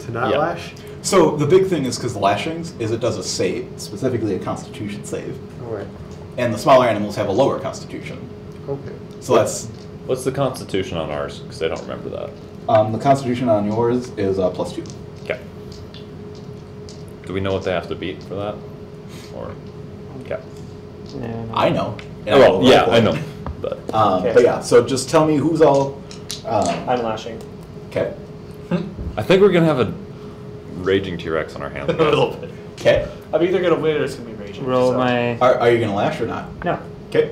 to not Yeah. lash? So the big thing is because lashings is it does a save, specifically a Constitution save, Alright. and the smaller animals have a lower Constitution. Okay. So that's What's the constitution on ours? Because I don't remember that. the Constitution on yours is +2. Okay. Do we know what they have to beat for that? Or okay. No, no. I know. Oh, well, yeah, I know. But Okay. But yeah, so just tell me who's all. I'm lashing. Okay. I think we're gonna have a raging T-Rex on our hands. A little bit. Okay. I'm either gonna win or it's gonna be raging. Roll so. my. Are you gonna lash or not? No. Okay.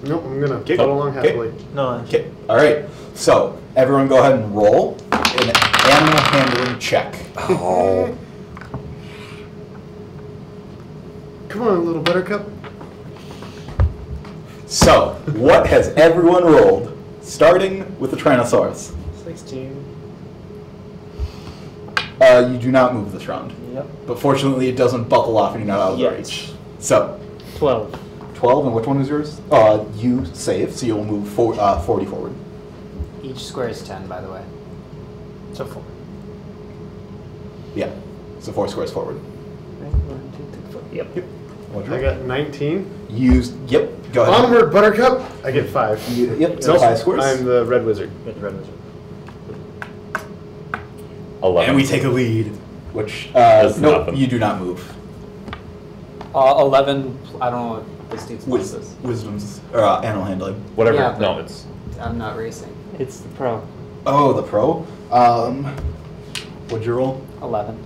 Nope, I'm gonna Okay. follow along Okay. happily. No. Okay. All right. So everyone, go ahead and roll an animal handling check. Oh. Come on, little buttercup. So what has everyone rolled? Starting with the Tyrannosaurus. 16. You do not move this round, Yep. but fortunately it doesn't buckle off and you're not out of Yet. reach. So 12. 12, and which one was yours? You save, so you'll move 40 forward. Each square is 10, by the way. So 4. Yeah. So 4 squares forward. Right, 1, 2, 3, 4. Yep. What'd I you got 19. use. Yep. Go ahead. Onward, buttercup. I get 5. Yep. So Nope, 5 squares. I'm the red wizard. With the red wizard. 11. And we take a lead, which Does no, nothing. you do not move. 11. I don't know what this dude's plus is. Wisdom's or animal handling. Whatever. Yeah, no, but- it's I'm not racing. It's the pro. Oh, the pro. What'd you roll? 11.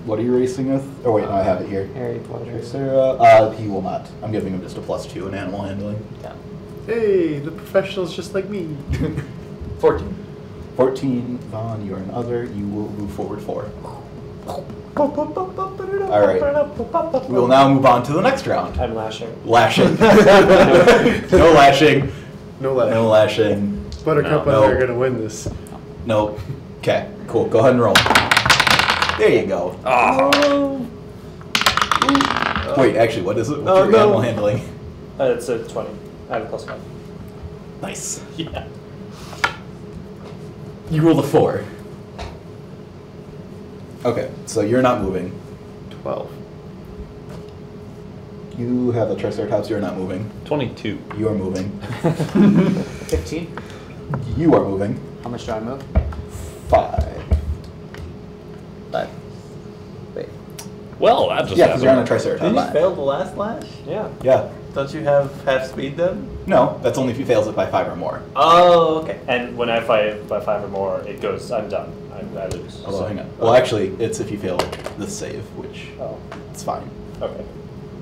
What are you racing with? Oh wait, no, I have it here. Harry Potter. Sarah, he will not. I'm giving him just a +2 in animal handling. Yeah. Hey, the professional's just like me. 14. 14, Vaughn, you are an other. You will move forward 4. All right. We will now move on to the next round. I'm lashing. Lashing. No lashing. No lash. No lashing. Buttercup No. and I are gonna win this. No. Okay, cool. Go ahead and roll. There you go. Wait, actually, what is it? What's your animal handling? It's a 20. I have a +5. Nice. Yeah. You rolled a 4. Okay, so you're not moving. 12. You have a Triceratops, you're not moving. 22. You are moving. 15. You are moving. How much do I move? 5. Wait. Well, that just Yeah, because you're on a happened. Triceratops. Did you fail the last lash? Yeah. Yeah. Don't you have half speed then? No, that's only if he fails it by 5 or more. Oh, okay. And when I fight by 5 or more, it goes, I'm done. I lose. Although, So- hang on. Well, actually, it's if you fail the save, which Oh, it's fine. okay.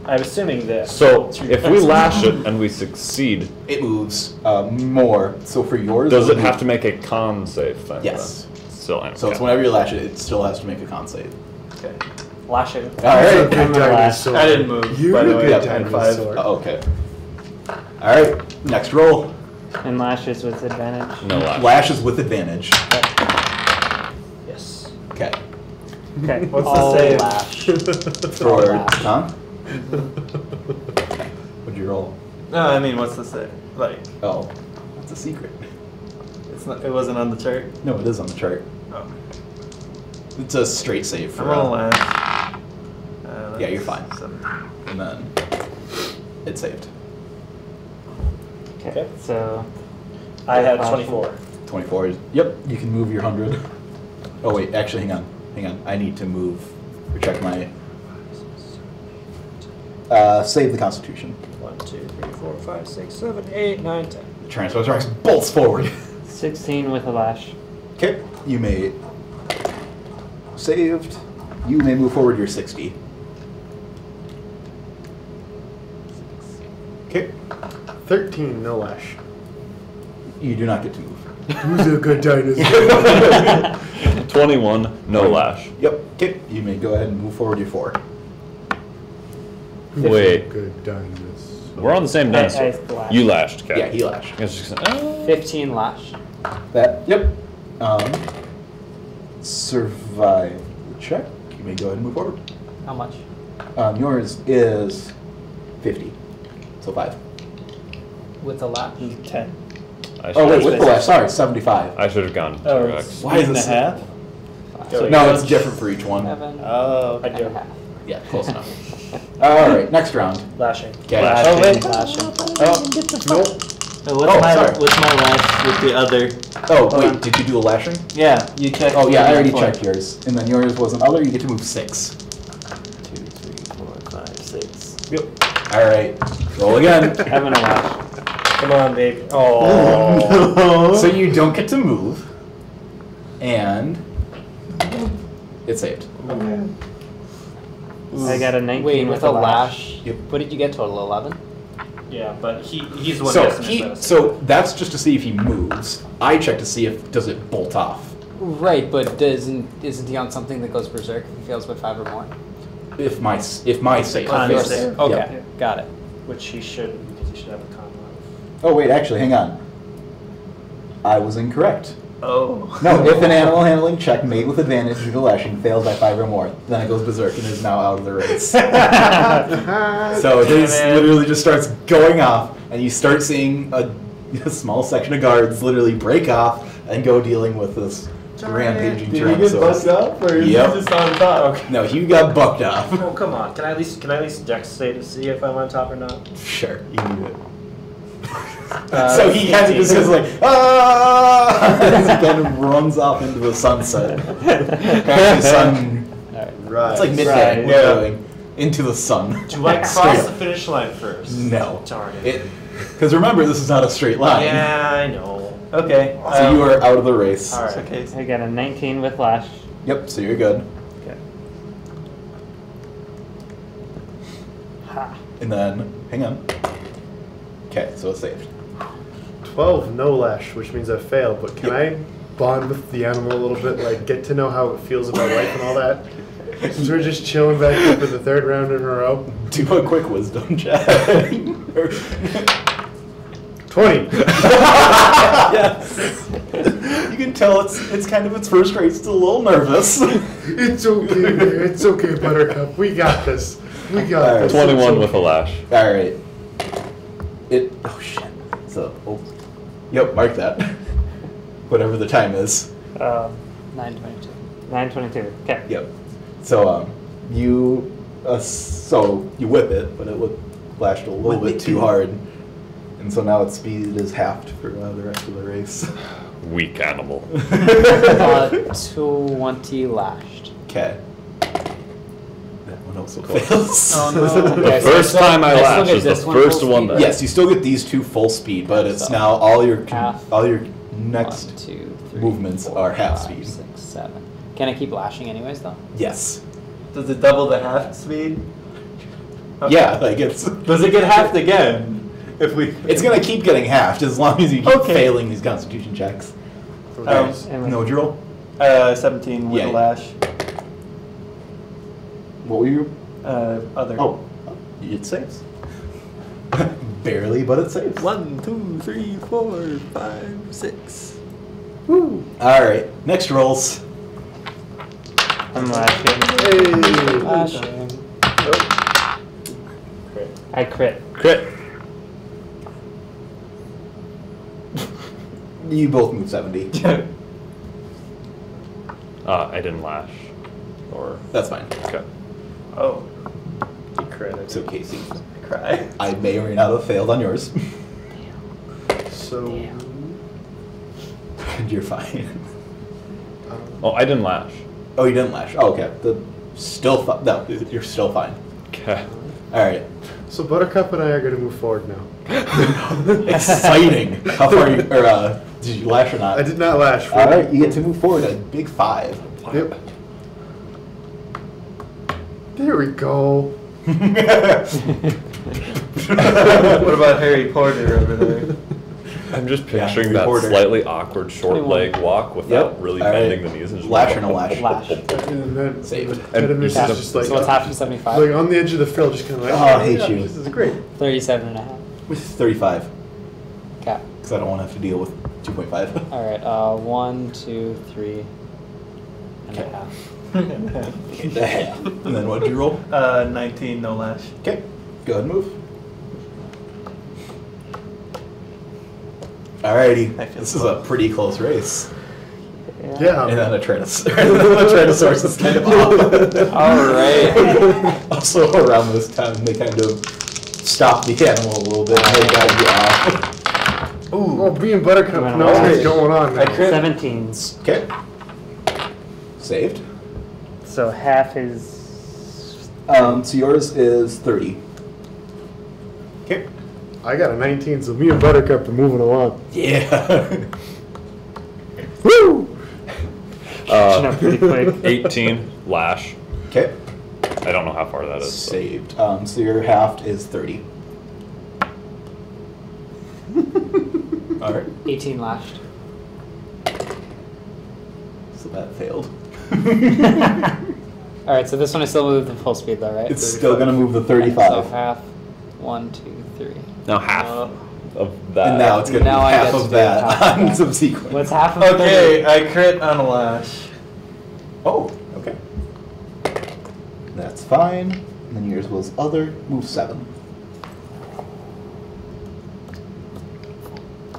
I'm assuming that. So if we lash it and we succeed, It moves more. So for yours, does it it'll have move- to make a con save thing? Yes. Then? Still, okay. So it's whenever you lash it, it still has to make a con save. Okay. Lashing. All You're a right. good dinosaur. I didn't move, You're by the a way. good Yeah, and 5. dinosaur. Oh, okay. All right. Next roll. And lashes with advantage. No lash. Lashes with advantage. Yes. Okay. Okay. What's All the save? lash. For lash. Tom. What'd you roll? No, I mean, what's the save? Like, Oh, that's a secret. it's not. It wasn't on the chart. No, it is on the chart. Oh. It's a straight save for I'm gonna lash. Yeah, you're fine. 17. and then it saved. Okay. So I had Lashing. 24. 24 is, yep, you can move your 100. Oh wait, actually hang on. I need to move or check my Save the Constitution. 1, 2, 3, 4, 5, 6, 7, 8, 9, 10. The Tyrannosaurus Rex bolts forward. 16 with a lash. Okay, you may saved. You may move forward your 60. Okay, 13, no lash. you do not get to move. Who's a good dinosaur? 21, no lash. Yep. Okay, you may go ahead and move forward your 4. Wait, Good dinosaur. we're on the same I dinosaur. lashed. You lashed, okay. Yeah, he lashed. I guess just, 15 lash. That. Yep. Survive the check. You may go ahead and move forward. How much? Yours is 50. So 5. With the lash? 10. I Oh, wait, should with the lash. Sorry, 75. I should have gone to Oh, Rex. Why is and a this- half? So No, it's different for each one. 7 Oh, and a half. Yeah, close enough. Alright, next round. Lashing. Okay. Oh, wait. Lashing. Nope. What's Oh, my sorry. what's my lash with the other? Oh, wait, did you do the lashing? Yeah, you checked. Oh, yeah, I already before. checked yours. And then yours was another, you get to move 6. 2, 3, 4, 5, 6. Yep. Alright, roll again. Having a lash. Come on, baby. Oh. So you don't get to move. And it's saved. Okay. I got a 19 Wait, with a lash. lash. Yep. What did you get total? 11? Yeah, but he's the one So who has to miss so that's just to see if he moves. I check to see if does it bolt off. Right, but isn't he on something that goes berserk if he fails by 5 or more? If my save Con fails. save. Okay, Yep. got it. Which he should, because he should have a con Oh wait, actually, hang on. I was incorrect. Oh. No, if an animal handling check made with advantage due to lashing fails by 5 or more, then it goes berserk and is now out of the race. So this literally just starts going off, and you start seeing a small section of guards literally break off and go dealing with this rampaging Did he get bucked Tyrannosaurus. up, or is Yep. he just on top? Okay. No, you got bucked off. Oh, come on. Can I at least Dex say to see if I'm on top or not? Sure, you need it. So he kind of just goes like, ah! As he kind of runs off into the sunset. Actually, sun. Right. It's like midday. Right, We're yeah. going into the sun. Do I Straight cross up. the finish line first? No. Darn it. Because remember, this is not a straight line. Yeah, I know. Okay. So you are out of the race. All right. Okay. I got a 19 with lash. Yep. So you're good. Okay. And then, hang on. Okay, so it's saved. 12, no lash, which means I failed, but can I bond with the animal a little bit, like get to know how it feels about life and all that? Since we're just chilling back here for the 3rd round in a row. Do a quick wisdom check. 20. Yes. You can tell it's kind of its first race. It's a little nervous. It's okay, dear. It's okay, Buttercup. We got this. We got Alright. this. 21 with a lash. All right. Oh shit. So, yep, mark that. Whatever the time is. 9:22. 9:22. Okay. Yep. So you you whip it, but it lashed a little bit too hard, and so now its speed is halved for the rest of the race. Weak animal. 20 lashed. Okay. That one also fails. Oh no. The first time I lashed is the first one that. Yes, you still get these 2 full speed, but it's So, now all your half. next 1, 2, 3, movements 4, are half 5, speed. 6, 7. Can I keep lashing anyways though? Yes. Does it double the half speed? Okay. Yeah, like it's Does it get halved again? If we. it's gonna keep getting halved as long as you keep Okay. failing these Constitution checks. And No, drill. 17 with Yeah. a lash. What were you? Other. Oh, it saves. Barely, but it saves. 1, 2, 3, 4, 5, 6. Woo. All right, next rolls. I'm lashing. Hey. Lashing. I crit. Crit. You both move 70. I didn't lash. Or. That's fine. Okay. Oh. You credit. It's okay, Casey. Cry. I may or may not have failed on yours. So, You're fine. Oh, I didn't lash. Oh, you didn't lash. Oh, okay. Still no, you're still fine. Okay. All right. So Buttercup and I are going to move forward now. Exciting. How far you, or did you lash or not? I did not lash. All right, you get to move forward a big 5. Yep. There we go. What about Harry Potter over there? I'm just picturing that reporter. slightly awkward short 21. leg walk without Yep. really All right. bending the knees. And just Lash or no lash? Lash. And then Saved. Impediment is And just like, So what's half of 75? like on the edge of the fill, just kind of like, Oh, I hate you. This is great. 37 and a half. With 35, Cap. because I don't want to have to deal with 2.5. All right. 1, 2, 3 and a half. And then what did you roll? 19, no lash. Okay, go ahead and move. Alrighty, I feel this is a pretty close race. Yeah. And then a Tyrannosaurus is kind of off. All right. Also, around this time, they kind of stop the animal a little bit and they guide you off. Oh, me and Buttercup Went know away. what's going on now. 17s. Okay. Saved. So half is. So yours is 30. Okay. I got a 19, so me and Buttercup are moving along. Yeah. Woo! Catching up pretty quick. 18 lash. Okay. I don't know how far that is. So. Saved. So your halved is 30. Alright. 18 lashed. So that failed. All right. So this one is still moving at full speed, though, right? It's still going to move the So 35. half. 1, 2, 3. Now half of that. And now it's going to be Now I half get to of do that half of on that. subsequent. What's half of Okay, I crit on a lash. Oh, okay. That's fine. And then yours was other. Move 7.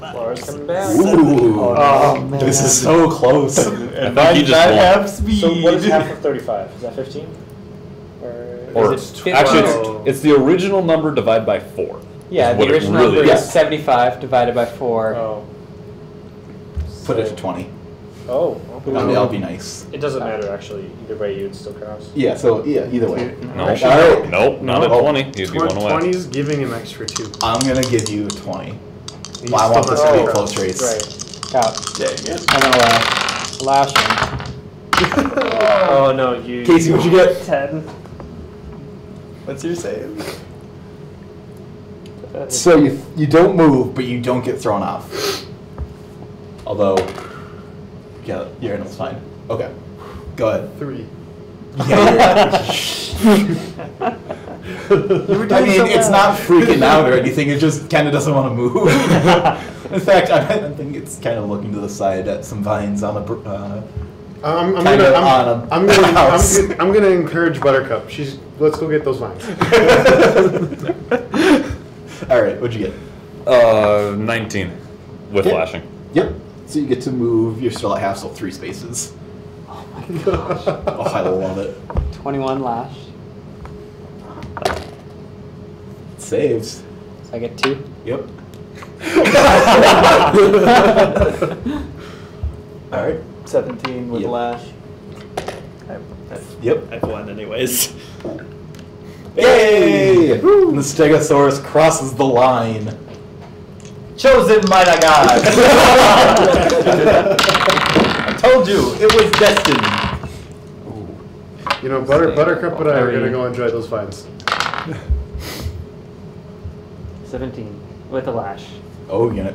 Laura's coming back. Ooh. Oh, man. This is so close. I think he just won. half speed. So what is half of 35? Is that 15? Or Is it actually, 15? it's the original number divided by 4. Yeah, is the what it original really number is. is 75 divided by 4. Oh. Put it to 20. Oh. I mean, I'll be nice. It doesn't matter actually. Either way, you'd still cross. Yeah, so yeah, either way. No, All right. nope, not at 20. He'd be one away. 20's giving him extra 2. I'm going to give you 20. He's Well, I want still this not to be a gonna close cross. race. Right. Out. Dang it. And then a lash. Lashing. Oh no, you. Casey, what'd you get? 10. What's your save? So you don't move, but you don't get thrown off. Although, yeah, your animal's fine. Okay, go ahead. 3. Yeah, I mean, it's not freaking out or anything. It just kind of doesn't want to move. In fact, I think it's kind of looking to the side at some vines on a. I'm Kind of on a house. gonna encourage Buttercup. Let's go get those vines. All right, what'd you get? 19 with Okay. lashing. Yep. So you get to move. You're still at half, so 3 spaces. Oh my gosh. Oh, I love it. 21 lash. Saves. So I get 2. Yep. All right. 17 with Yep. lash. Yep. I've won anyways. Yay! The Stegosaurus crosses the line. Chosen by the gods. I told you, it was destined. You know, Buttercup and I are gonna go enjoy those vines. 17 with a lash. Oh, you're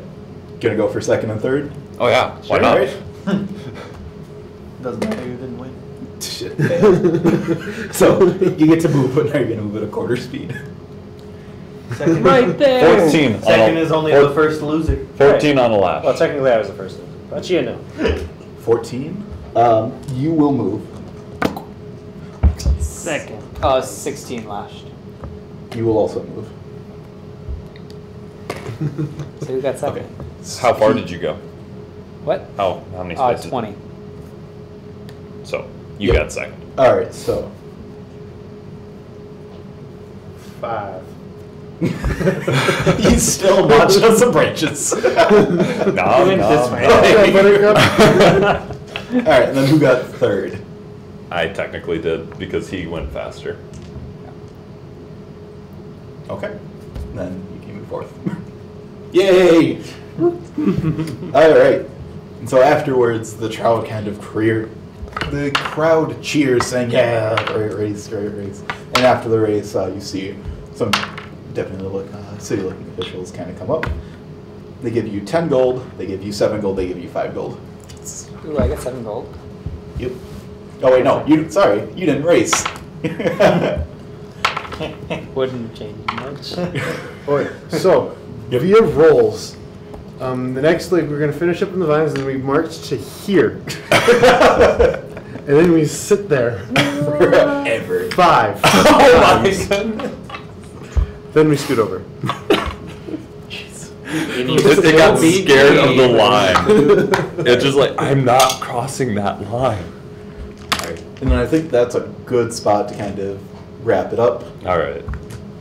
gonna go for second and third? Oh yeah, why Sure, not? right? Doesn't matter, you didn't win. Shit, failed. So you get to move, but now you're gonna move at a quarter speed. Second, Right there! 14. Second on a, is only four- the first loser. 14 on a lash. Well, technically I was the first one, but you know. 14. You will move. Second. 16 lashed. You will also move. So who got second? Okay. How far did you go? What? How many spaces? 20. So you Yep. got second. All right. So 5. he's still watching on some branches. No, Doing this way. Okay, Buttercup. All right. And then who got third? I technically did because he went faster. Okay. Then you can move forth. Yay! Alright. And so afterwards, the crowd kind of the crowd cheers, saying, "Yeah, great race, great race." And after the race, you see some definitely city-looking officials kind of come up. They give you 10 gold, they give you 7 gold, they give you 5 gold. Ooh, I got 7 gold. Yep. Oh wait, no, you didn't race. Wouldn't change much. Alright, so via rolls, the next we're gonna finish up in the vines, and then we march to here, and then we sit there Forever. 5 Oh my times. goodness. Then we scoot over. It got scared of the line. It's just like, I'm not crossing that line. And then I think that's a good spot to kind of wrap it up. All right.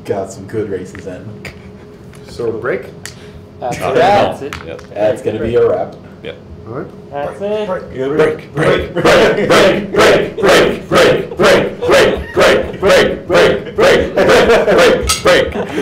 Got some good races in. So break. That's All a wrap. That's it. Yep. That's gonna be a wrap. Yep. Alright. That's it. Break, break, break, break, break, break, break, break, break, break, break, break, break, break, break, break, break.